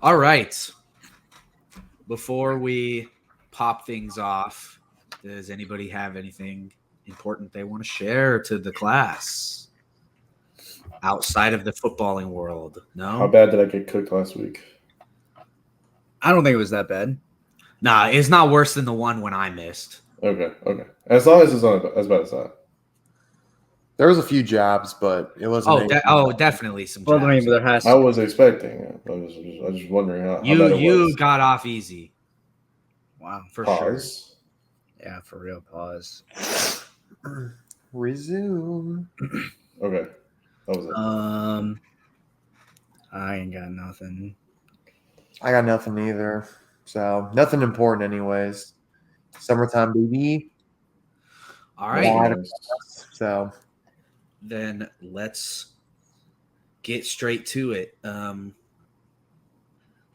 All right. Before we pop things off, does anybody have anything important they want to share to the class outside of the footballing world? How No? bad did I get cooked last week? I don't think it was that bad. Nah, it's not worse than the one when I missed. Okay. As long as it's not as bad as that. There was a few jabs, but it wasn't. Definitely some Well, I mean, jabs. but there has I to. was expecting it. I was just wondering how bad it You was. got off easy Wow. for sure. Pause. Yeah, for real. Pause. Resume. Okay. That was it. I ain't got nothing. I got nothing either. So nothing important, anyways. Summertime, baby. All That'd right. be nice. So Then let's get straight to it.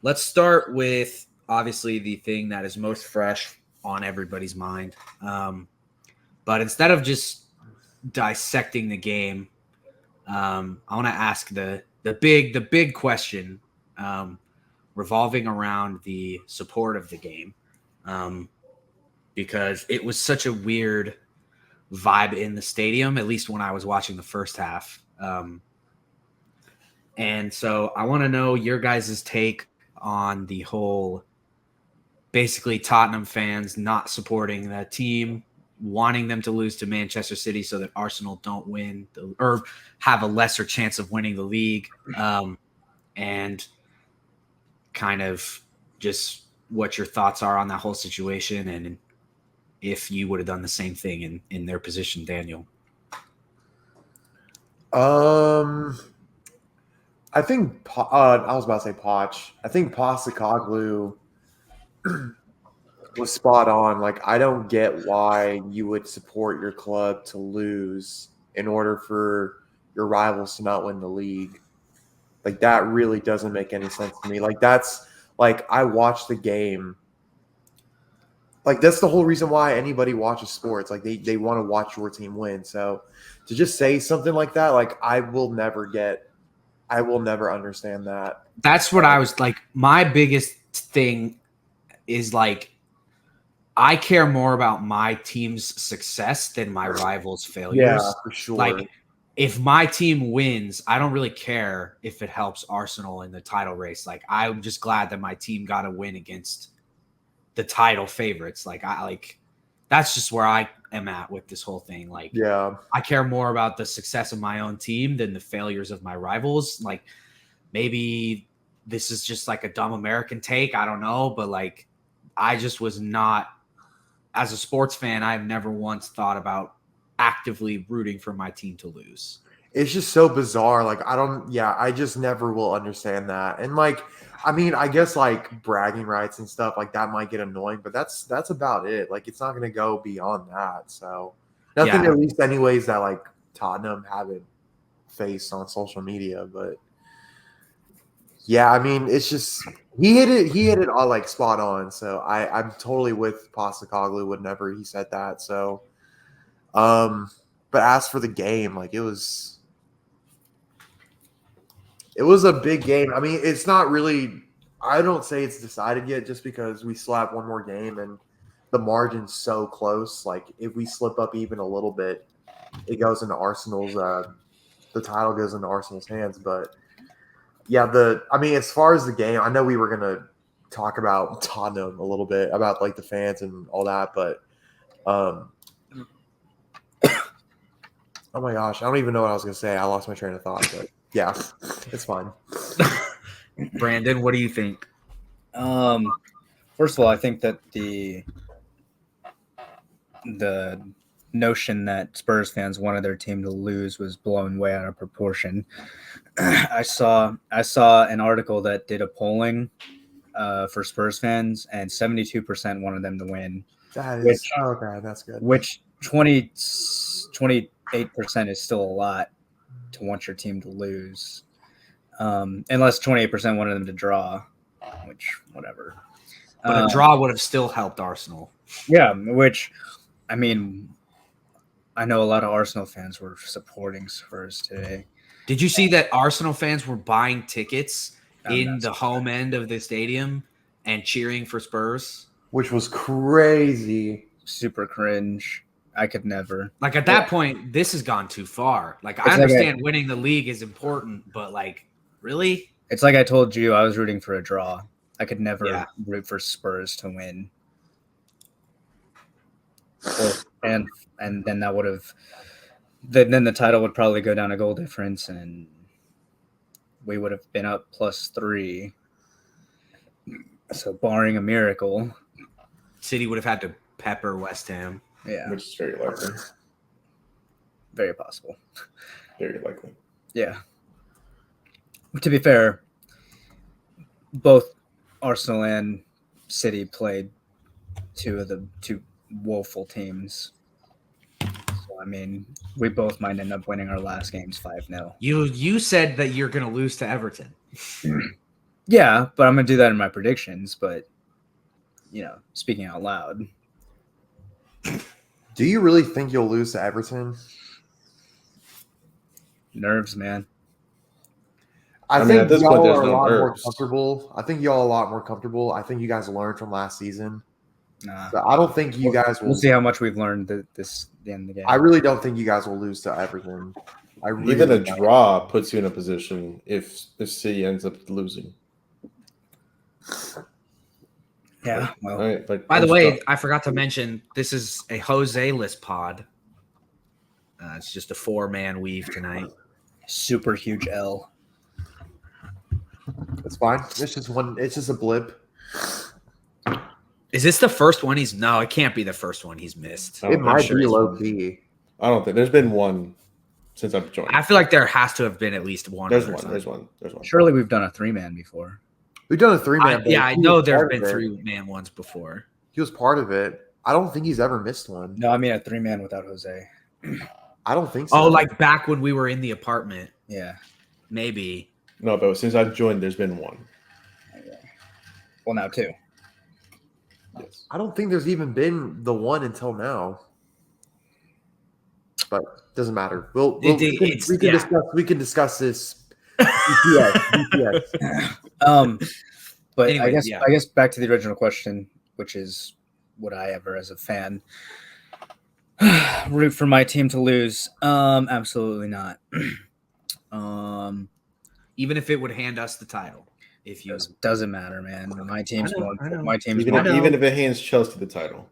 Let's start with obviously the thing that is most fresh on everybody's mind. But instead of just dissecting the game, I want to ask the big question revolving around the support of the game, because it was such a weird vibe in the stadium, at least when I was watching the first half. And so I want to know your guys' take on the whole basically Tottenham fans not supporting the team, wanting them to lose to Manchester City so that Arsenal don't win or have a lesser chance of winning the league, and kind of just what your thoughts are on that whole situation and if you would have done the same thing in their position, Daniel. I think I was about to say Poch. I think Postecoglou was spot on. Like, I don't get why you would support your club to lose in order for your rivals to not win the league. Like, that really doesn't make any sense to me. Like, that's like I watched the game. Like, that's the whole reason why anybody watches sports. Like, they want to watch your team win. So to just say something like that, like, I will never understand that. That's what I was like. My biggest thing is like, I care more about my team's success than my rivals' failures. Yeah, for sure. Like, if my team wins, I don't really care if it helps Arsenal in the title race. Like, I'm just glad that my team got a win against the title favorites. Like, that's just where I am at with this whole thing. Like, yeah, I care more about the success of my own team than the failures of my rivals. Like, maybe this is just like a dumb American take. I don't know. But like, I just was not, as a sports fan, I've never once thought about actively rooting for my team to lose. it's just so bizarre. Like, I just never will understand that. And like, I mean, I guess like bragging rights and stuff like that might get annoying, but that's about it. Like, it's not going to go beyond that. So nothing, Yeah. at least anyways, that like Tottenham haven't faced on social media. But yeah, I mean, it's just he hit it all like spot on. So I'm totally with Postecoglou whenever he said that. So but as for the game, like, it was a big game. I mean, it's not really, I don't say it's decided yet just because we still have one more game and the margin's so close. Like, if we slip up even a little bit, it goes into Arsenal's the title goes into Arsenal's hands. But yeah, I mean, as far as the game, I know we were gonna talk about Tottenham a little bit about like the fans and all that, but oh my gosh, I don't even know what I was gonna say. I lost my train of thought, but yeah, it's fine. Brandon, what do you think? First of all, I think that the notion that Spurs fans wanted their team to lose was blown way out of proportion. I saw an article that did a polling for Spurs fans, and 72% wanted them to win. That is okay. That's good. Which 28% is still a lot to want your team to lose, unless 28% wanted them to draw, which whatever. But a draw would have still helped Arsenal. Yeah, which, I mean, I know a lot of Arsenal fans were supporting Spurs today. Did you see that Arsenal fans were buying tickets in the home end of the stadium and cheering for Spurs. which was crazy. Super cringe. I could never. Like at that point, this has gone too far. Like I It's like understand winning the league is important, but like really? It's like I told you, I was rooting for a draw. I could never Yeah. root for Spurs to win. And then that would have then the title would probably go down a goal difference, and we would have been up +3. So barring a miracle, City would have had to pepper West Ham. yeah, Which is very likely. very possible. Very likely. Yeah. To be fair, both Arsenal and City played two woeful teams. So, I mean, we both might end up winning our last games 5-0. You said that you're going to lose to Everton. Yeah, but I'm going to do that in my predictions. But, speaking out loud. Do you really think you'll lose to Everton? Nerves, man. I mean, think at this y'all point, there's are a no lot more nerves. comfortable. I think y'all are a lot more comfortable. I think you guys learned from last season. Nah. So I don't think you guys will. We'll see how much we've learned the end of the game. I really don't think you guys will lose to Everton. I really Even a don't. draw puts you in a position if City ends up losing. Yeah. Well, Right? Like, By the I'm way, stuck. I forgot to mention this is a Jose-less pod. It's just a 4-man weave tonight. super huge L. It's fine. It's just one. It's just a blip. Is this the first one he's? No, it can't be the first one he's missed. I don't It think- might sure be it's low one. key. I don't think there's been one since I've joined. I feel like there has to have been at least one. There's other one. time. There's one. There's one. Surely we've done a 3-man before. We've done a 3-man. Yeah, I know there have been 3-man ones before. He was part of it. I don't think he's ever missed one. No, I mean a 3-man without Jose. I don't think so. Oh, like back when we were in the apartment, Yeah. maybe. No, but since I've joined, there's been one. Well, now 2. Yes. I don't think there's even been the one until now. But doesn't matter. We can discuss this. BTS. But Anyway, I guess back to the original question, which is, would I ever, as a fan, root for my team to lose? Absolutely not. Even if it would hand us the title, if you Doesn't matter, man. My team's I know, more. I know. My team's Even more. if it hands Chelsea the title.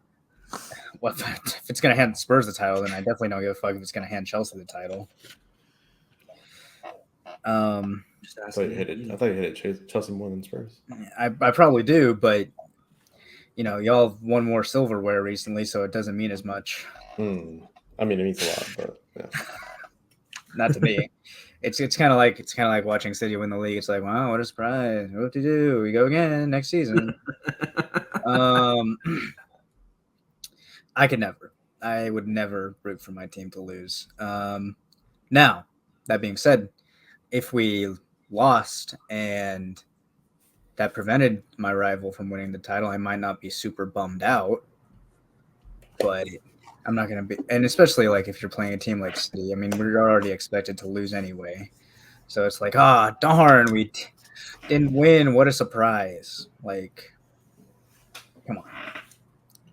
Well, if it's gonna hand Spurs the title, then I definitely don't give a fuck if it's gonna hand Chelsea the title. just I thought you hit it. I thought you hit it Chelsea more than Spurs. I probably do, but y'all have won more silverware recently, so it doesn't mean as much. I mean, it means a lot, but yeah. Not to me. It's kind of like watching City win the league. It's like, wow, what a surprise! What to do? We go again next season. I would never root for my team to lose. Now, that being said, if we lost and that prevented my rival from winning the title, I might not be super bummed out, but I'm not going to be, and especially like if you're playing a team like City, I mean, we're already expected to lose anyway. So it's like, darn, we didn't win. What a surprise. Like, come on.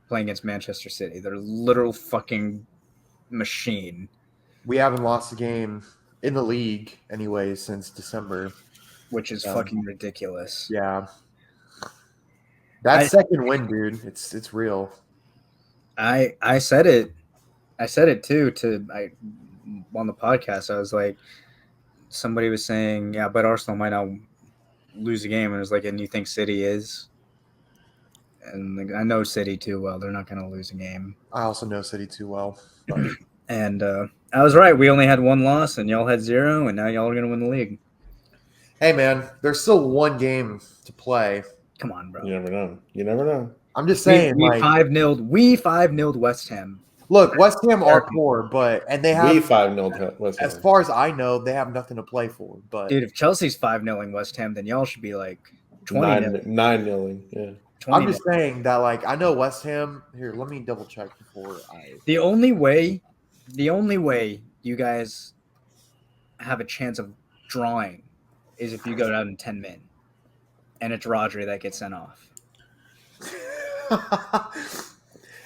Playing against Manchester City. They're a literal fucking machine. We haven't lost a game in the league anyway since December. Which is fucking ridiculous. Yeah. That second win, dude, it's real. I said it. I said it too on the podcast. I was like, somebody was saying, yeah, but Arsenal might not lose a game. And it was like, and you think City is? And like, I know City too well. They're not going to lose a game. I also know City too well. But And I was right. We only had 1 loss, and y'all had 0, and now y'all are going to win the league. hey, man, there's still one game to play. Come on, bro. You never know. You never know. I'm just saying, we like, 5-0'd West Ham. look, West Ham are poor, they have, We 5-0 West Ham. as far as I know, they have nothing to play for. But Dude, if Chelsea's 5-0ing West Ham, then y'all should be like 20-0. 9-0. Yeah. 20 I'm just saying that, like, I know West Ham. Here, let me double check before I. The only way you guys have a chance of drawing is if you go down in 10 men. and it's Rodri that gets sent off.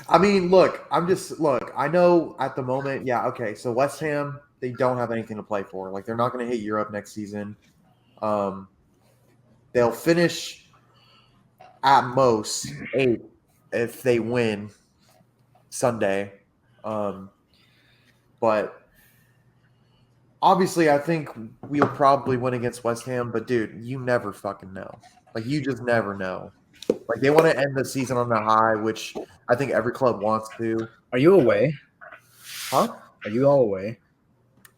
I mean, look, I know at the moment, yeah, okay. So West Ham, they don't have anything to play for. Like they're not going to hit Europe next season. They'll finish at most 8th if they win Sunday. But obviously, I think we'll probably win against West Ham. But dude, you never fucking know. Like you just never know. Like they want to end the season on a high, which I think every club wants to. Are you away? Huh? Are you all away?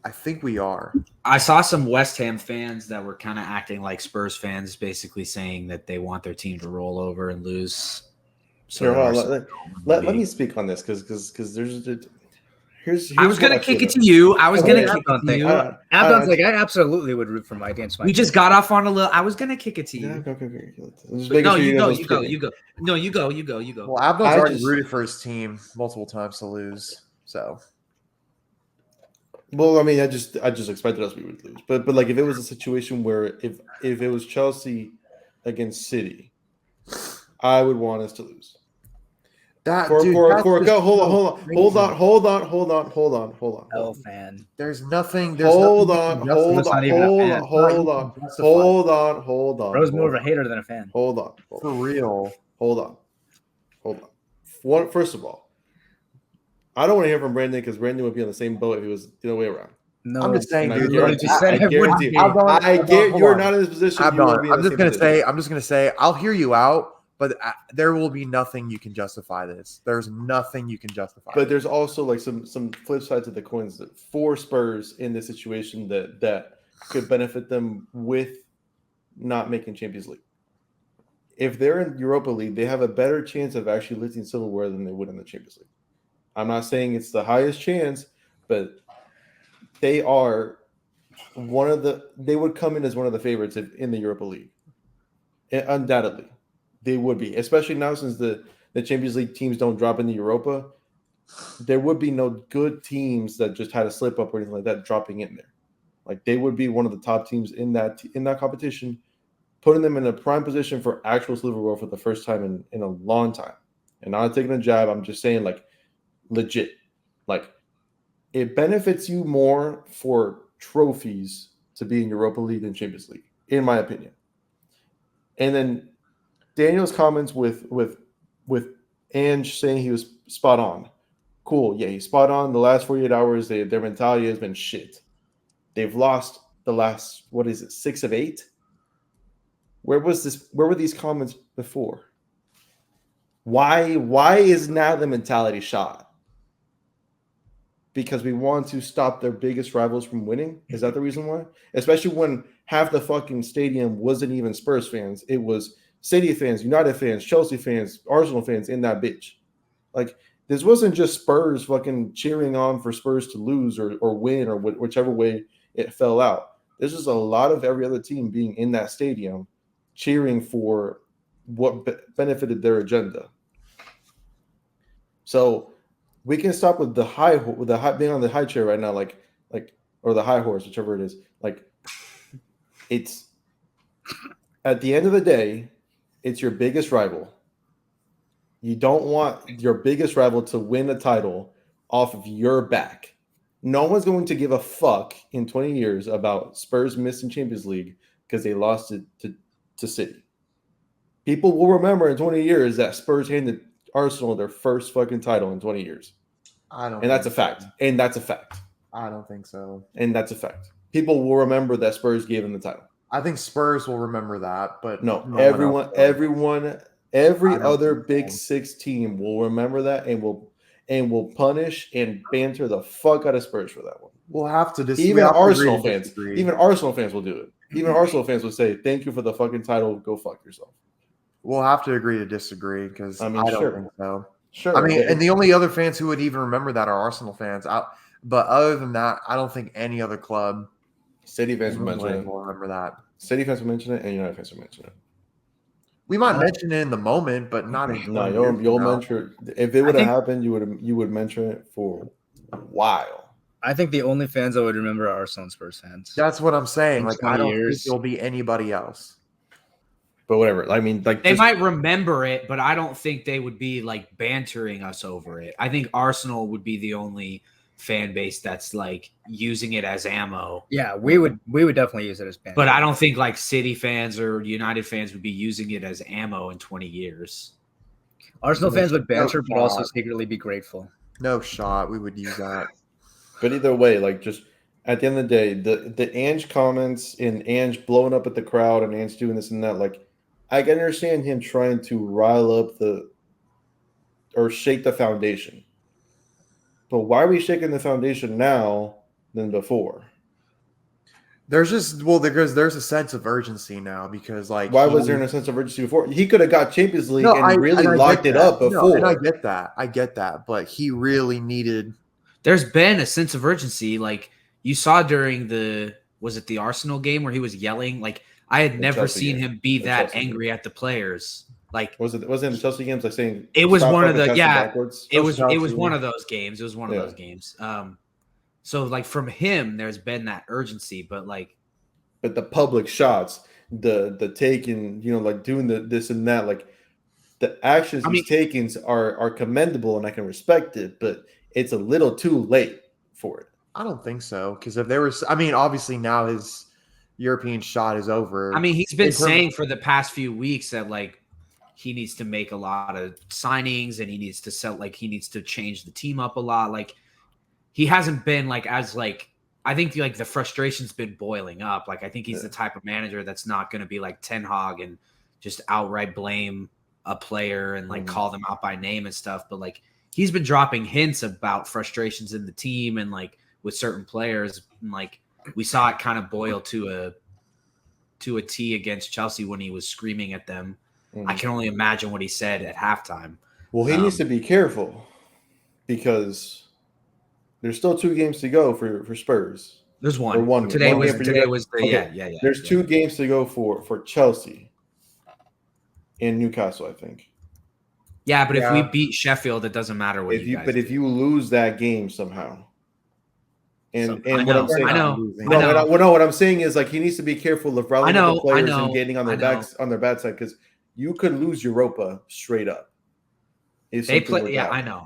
I think we are. I saw some West Ham fans that were kind of acting like Spurs fans, basically saying that they want their team to roll over and lose. So Here, that hold on, Arsenal let me speak on this because here's I was what gonna kick feel it to you. I was Oh, gonna yeah, kick it Abdon to thing. you. Abdon's like, I absolutely would root for my against my We team. just got off on a little. I was gonna kick it to Yeah, you. okay. But no, you go. No, you go. Well, Abdon's I already just- rooted for his team multiple times to lose. So Well, I mean, I just expected us we would lose, but like if it was a situation where if it was Chelsea against City, I would want us to lose. that For dude, a that's go, just hold so on, crazy. hold L on. fan. There's nothing. Hold nothing on, you can hold That's on, not even a fan. hold on, justify. hold on, hold on. Bro's more of a hater than a fan. Hold on. For real. Hold on. First of all, I don't want to hear from Brandon because Brandon would be on the same boat if he was the other way around. No, I'm just saying, And I dude. literally just said I it wouldn't guarantee. be. I get hold you're on. not in this position. You would be in I'm the just same gonna position. say, I'll hear you out, but there will be nothing you can justify this. There's nothing you can justify. But there's also like some flip sides of the coins that for Spurs in this situation that could benefit them with not making Champions League. If they're in Europa League, they have a better chance of actually lifting silverware than they would in the Champions League. I'm not saying it's the highest chance, but they are they would come in as one of the favorites in the Europa League. Undoubtedly, they would be, especially now since the Champions League teams don't drop into Europa. There would be no good teams that just had a slip up or anything like that dropping in there. Like they would be one of the top teams in that competition, putting them in a prime position for actual silverware for the first time in a long time. And not taking a jab, I'm just saying like legit. Like it benefits you more for trophies to be in Europa League than Champions League, in my opinion. And then Daniel's comments with Ange saying he was spot on. Cool, yeah, he's spot on. The last 48 hours, their mentality has been shit. They've lost the last 6 of 8. Where were these comments before? Why is now the mentality shot? Because we want to stop their biggest rivals from winning? Is that the reason why? Especially when half the fucking stadium wasn't even Spurs fans. It was City fans, United fans, Chelsea fans, Arsenal fans in that bitch. Like, this wasn't just Spurs fucking cheering on for Spurs to lose or win or whichever way it fell out. There's just a lot of every other team being in that stadium cheering for what benefited their agenda. So we can stop with the being on the high chair right now, like or the high horse, whichever it is. Like, it's at the end of the day, it's your biggest rival. You don't want your biggest rival to win a title off of your back. No one's going to give a fuck in 20 years about Spurs missing Champions League because they lost it to City. People will remember in 20 years that Spurs handed Arsenal their first fucking title in 20 years. And that's a fact. And that's a fact. I don't think so. And that's a fact. People will remember that Spurs gave them the title. I think Spurs will remember that, but no every other Big Six team will remember that and will punish and banter the fuck out of Spurs for that one. We'll have to disagree. Even Arsenal fans will do it. Even Arsenal fans will say, "Thank you for the fucking title. Go fuck yourself." We'll have to agree to disagree because I don't think so. Sure. I mean, and the only other fans who would even remember that are Arsenal fans. But other than that, I don't think any other club, City fans will mention it. Will remember that. City fans will mention it, and United fans will mention it. We might mention it in the moment, but not in. No, you'll mention it. If it would have happened, you would mention it for a while. I think the only fans I would remember are Arsenal and Spurs fans. That's what I'm saying. In like 20 I don't years. think there'll be anybody else. But whatever. I mean, like They might remember it, but I don't think they would be like bantering us over it. I think Arsenal would be the only fan base that's like using it as ammo. Yeah, we would definitely use it as banter. But I don't think like City fans or United fans would be using it as ammo in 20 years. Arsenal fans would banter, No but also shot. secretly be grateful. No shot. We would use that. But either way, like just at the end of the day, the Ange comments and Ange blowing up at the crowd and Ange doing this and that, like I can understand him trying to rile up or shake the foundation. But why are we shaking the foundation now than before? There's just because there's a sense of urgency now because like Why was there no sense of urgency before? He could have got Champions League and I really get locked it that. up No, before. and I get that, but he really needed. There's been a sense of urgency. Like you saw during the Arsenal game where he was yelling? Like I had never Chelsea seen game. him be The that Chelsea angry at the players. Like wasn't it the Chelsea games like saying it was stop one of fucking the passing backwards? it was Chelsea. one of those games. It was one of Yeah. those games. So like from him, there's been that urgency, but like But the public shots, the taking, like doing this and that, like the actions he's taking are commendable and I can respect it, but it's a little too late for it. I don't think so because if there was, obviously now his European shot is over. he's been saying for the past few weeks that like he needs to make a lot of signings and he needs to change the team up a lot. Like he hasn't been like as like I think like the frustration's been boiling up. Like I think he's the type of manager that's not going to be like Ten Hag and just outright blame a player and like call them out by name and stuff. But like he's been dropping hints about frustrations in the team and like with certain players. And like we saw it kind of boil to a T against Chelsea when he was screaming at them. I can only imagine what he said at halftime. Well, he needs to be careful because there's still 2 games to go for Spurs. There's one. Or one Today one was game for today you guys. was the Okay. yeah. There's 2 games to go for Chelsea and Newcastle, I think. Yeah, but if we beat Sheffield, it doesn't matter what you guys do. If you lose that game somehow. And I what know, I'm saying, I know. What I'm saying is like he needs to be careful of rallying the players and getting on their backs on their bad side because you could lose Europa straight up. They play, yeah, I know.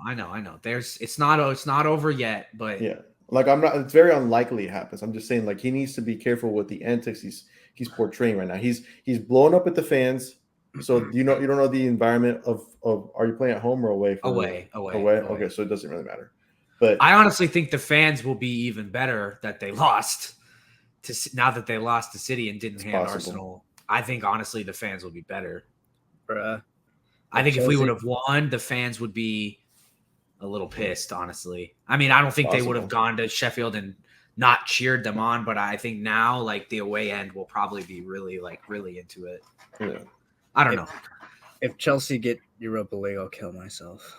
It's not over yet, but yeah, like it's very unlikely it happens. I'm just saying, like he needs to be careful with the antics he's portraying right now. He's blowing up at the fans. So you don't know the environment of are you playing at home or away? Away. Okay, so it doesn't really matter. But I honestly think the fans will be even better that they lost now that they lost to City and didn't hand Arsenal. I think honestly the fans will be better. I think if we would have won, the fans would be a little pissed, honestly. I don't think they would have gone to Sheffield and not cheered them on, but I think now like the away end will probably be really into it. Yeah. I don't know. If Chelsea get Europa League, I'll kill myself.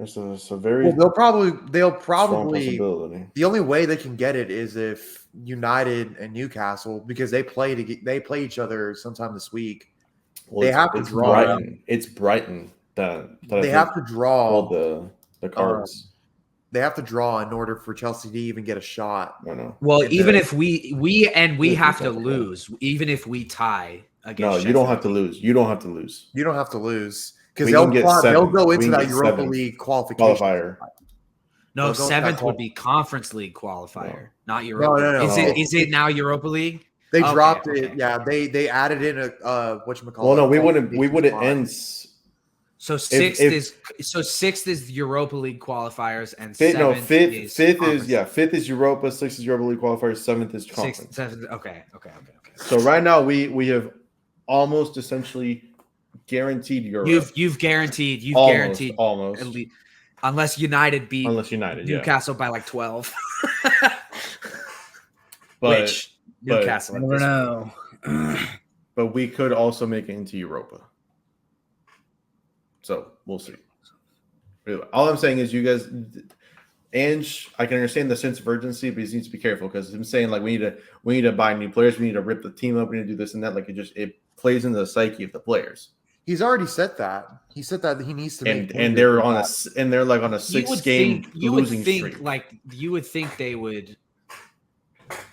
It's a very they'll probably possibility. The only way they can get it is if United and Newcastle because they play each other sometime this week. Well, they have to draw. Brighton. It's Brighton that they have to draw all the cards. They have to draw in order for Chelsea to even get a shot. I know. Well, even if we have to lose, even if we tie against you don't have to lose. You don't have to lose. You don't have to lose because they'll go into that Europa League qualification. No, 7th would be Conference League qualifier, not Europa. No. Is it now Europa League? They dropped it. Yeah, they added in a whatchamacallit. Well, no, we wouldn't end. So 6th is Europa League qualifiers and 5th is Europa, 6th is Europa League qualifiers, 7th is conference. 7th, okay. So right now we have almost essentially guaranteed Europe. You've guaranteed almost at least, unless United beat Newcastle by like 12. Which Newcastle, I never know. But we could also make it into Europa. So we'll see. All I'm saying is, you guys, Ange, I can understand the sense of urgency, but he needs to be careful because I'm saying like we need to buy new players, we need to rip the team up, we need to do this and that. Like it plays into the psyche of the players. He's already said that. He said that he needs to make and they're on a 6-game losing streak. Like you would think they would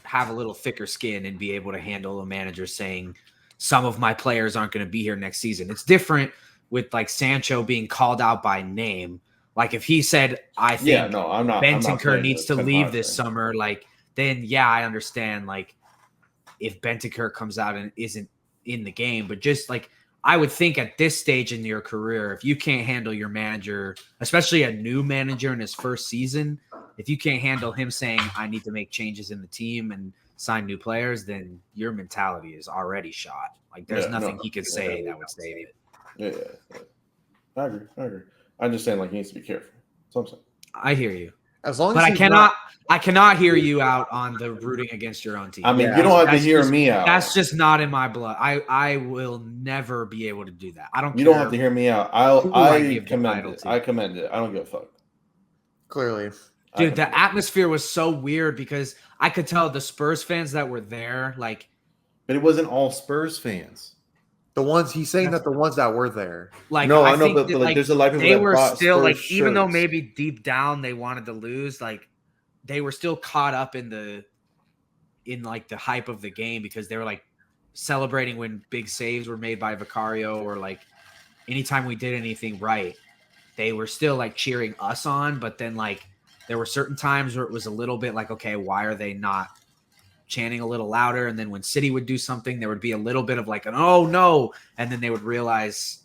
have a little thicker skin and be able to handle a manager saying some of my players aren't going to be here next season. It's different with like Sancho being called out by name. Like if he said, I think I'm not Bentancur playing needs the to 10 leave Hag this thing. summer, like then yeah, I understand. Like if Bentancur comes out and isn't in the game, but just like I would think at this stage in your career, if you can't handle your manager, especially a new manager in his first season, if you can't handle him saying I need to make changes in the team and sign new players, then your mentality is already shot. Like there's nothing he could say that would save it. Yeah. I agree. I'm just saying, like, he needs to be careful. That's what I'm saying. I hear you. As long as But he's not, I cannot hear you out on the rooting against your own team. I mean, Yeah. you don't have to That's hear just- me out. That's just not in my blood. I will never be able to do that. I don't You care. don't have to hear me out. who I I give the commend title it. to. I commend it. I don't give a fuck. clearly. Dude, the atmosphere was so weird because I could tell the Spurs fans that were there, like, But it wasn't all Spurs fans. The ones he's saying that the ones that were there. No, I know, think but that, like, there's a lot of people they that were bought still Spurs like, even though shirts. maybe deep down they wanted to lose, like, they were still caught up in like the hype of the game because they were like celebrating when big saves were made by Vicario or like anytime we did anything right, they were still like cheering us on. But then like there were certain times where it was a little bit like, okay, why are they not chanting a little louder? And then when City would do something, there would be a little bit of like an oh no, and then they would realize,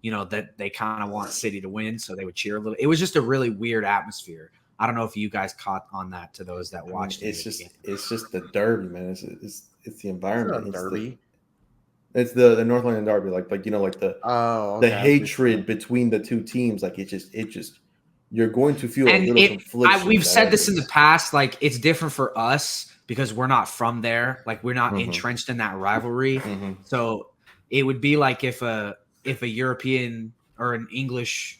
you know, that they kind of want City to win, so they would cheer a little. It was just a really weird atmosphere. I don't know if you guys caught on that to those that watched it. It's just the derby, man. It's the It's environment. not a derby. It's the North London derby, like you know, like the Okay. hatred between the two teams. Like it just you're going to feel a little confliction. We've said this in the past. Like it's different for us because we're not from there. Like we're not entrenched in that rivalry. So it would be like if a European or an English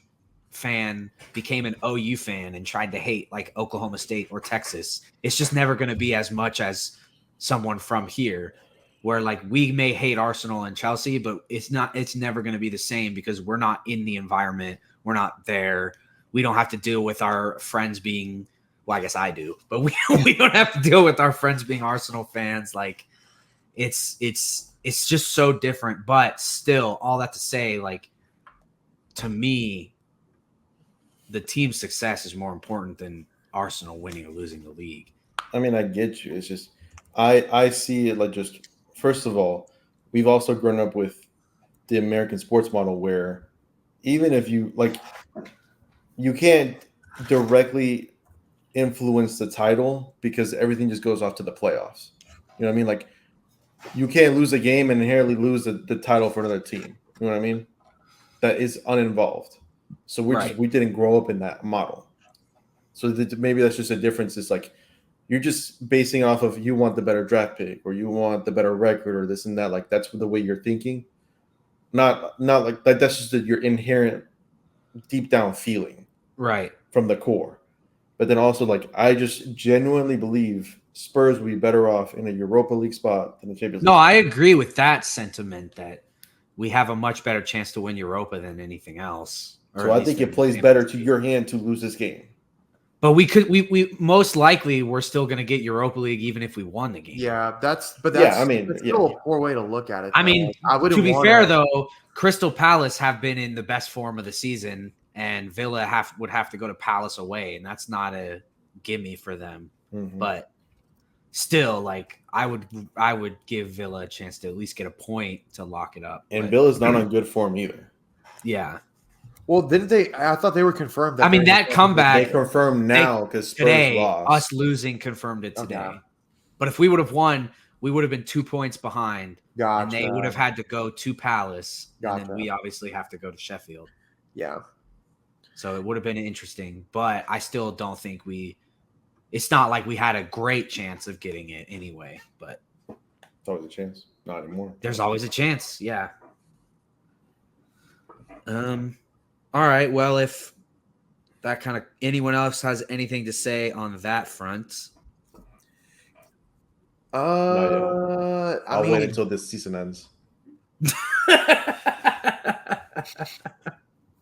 fan became an OU fan and tried to hate like Oklahoma State or Texas. It's just never going to be as much as someone from here, where like we may hate Arsenal and Chelsea, but it's never going to be the same because we're not in the environment. We're not there. We don't have to deal with our friends being, well, I guess I do, but we don't have to deal with our friends being Arsenal fans. Like it's just so different, but still all that to say, like, to me, the team's success is more important than Arsenal winning or losing the league. I mean, I get you. It's just I see it like just first of all, we've also grown up with the American sports model where even if you like, you can't directly influence the title because everything just goes off to the playoffs. You know what I mean? Like you can't lose a game and inherently lose the title for another team. You know what I mean? That is uninvolved. So we didn't grow up in that model. So maybe that's just a difference. It's like you're just basing off of you want the better draft pick or you want the better record or this and that. Like that's the way you're thinking. Not like that's just your inherent deep down feeling. Right. From the core. But then also like I just genuinely believe Spurs would be better off in a Europa League spot than a Champions League. No, I agree with that sentiment that we have a much better chance to win Europa than anything else. So I think it plays better to your hand to lose this game. But we most likely we're still going to get Europa League even if we won the game. Yeah, that's still a poor way to look at it. I mean, to be fair though, Crystal Palace have been in the best form of the season, and Villa would have to go to Palace away, and that's not a gimme for them. But still, like I would give Villa a chance to at least get a point to lock it up. And Villa's not on good form either. Yeah. Well, didn't they? I thought they were confirmed. That I mean, that comeback. They confirmed now because Spurs today, lost. us losing confirmed it today. Okay. But if we would have won, we would have been 2 points behind. Gotcha. And they would have had to go to Palace. Gotcha. And then we obviously have to go to Sheffield. Yeah. So it would have been interesting. But I still don't think it's not like we had a great chance of getting it anyway. But it's always a chance. Not anymore. There's always a chance. Yeah. All right. Well, if that kind of anyone else has anything to say on that front. I'll wait until this season ends.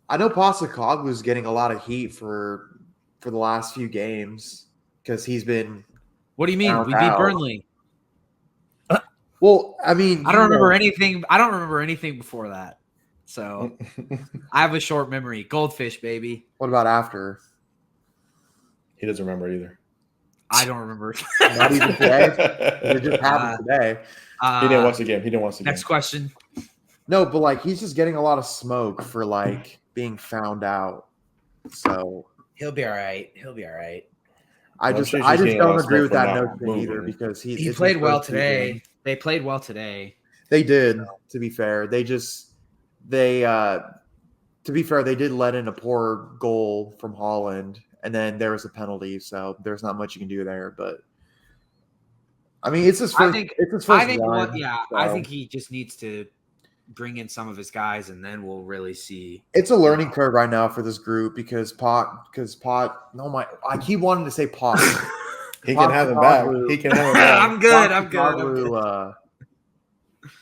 I know Postecoglou's getting a lot of heat for the last few games because he's been. What do you mean? We beat Burnley. Well, I mean, I don't you know, remember anything. I don't remember anything before that. So I have a short memory. Goldfish, baby. What about after? He doesn't remember either. I don't remember. Not even today. It just happened today. He didn't watch the game. He didn't watch the game. Next question. No, but like he's just getting a lot of smoke for like being found out. So He'll be all right. He'll be all right. I I'm just sure I she's just getting a lot don't of agree smoke with for that not notion either moving. because He it's his played well first weekend. today. They played well today. They did, to be fair. They to be fair, they did let in a poor goal from Holland, and then there was a penalty, so there's not much you can do there. But I mean, it's his first. It's his first run. I so think he just needs to bring in some of his guys, and then we'll really see. it's a learning curve right now for this group because Pot. No, I keep wanting to say Pot. He can have him back. He can have him back. I'm good. I'm good.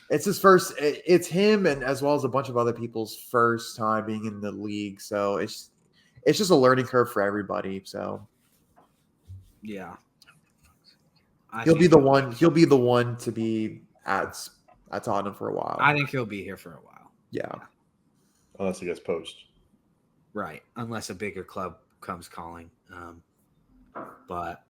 It's his first. It's him, and as well as a bunch of other people's first time being in the league. So it's just a learning curve for everybody. So Yeah. he'll be the one. He'll be the one to be at Tottenham for a while. I think he'll be here for a while. Yeah. Unless he gets poached. Right. Unless a bigger club comes calling. But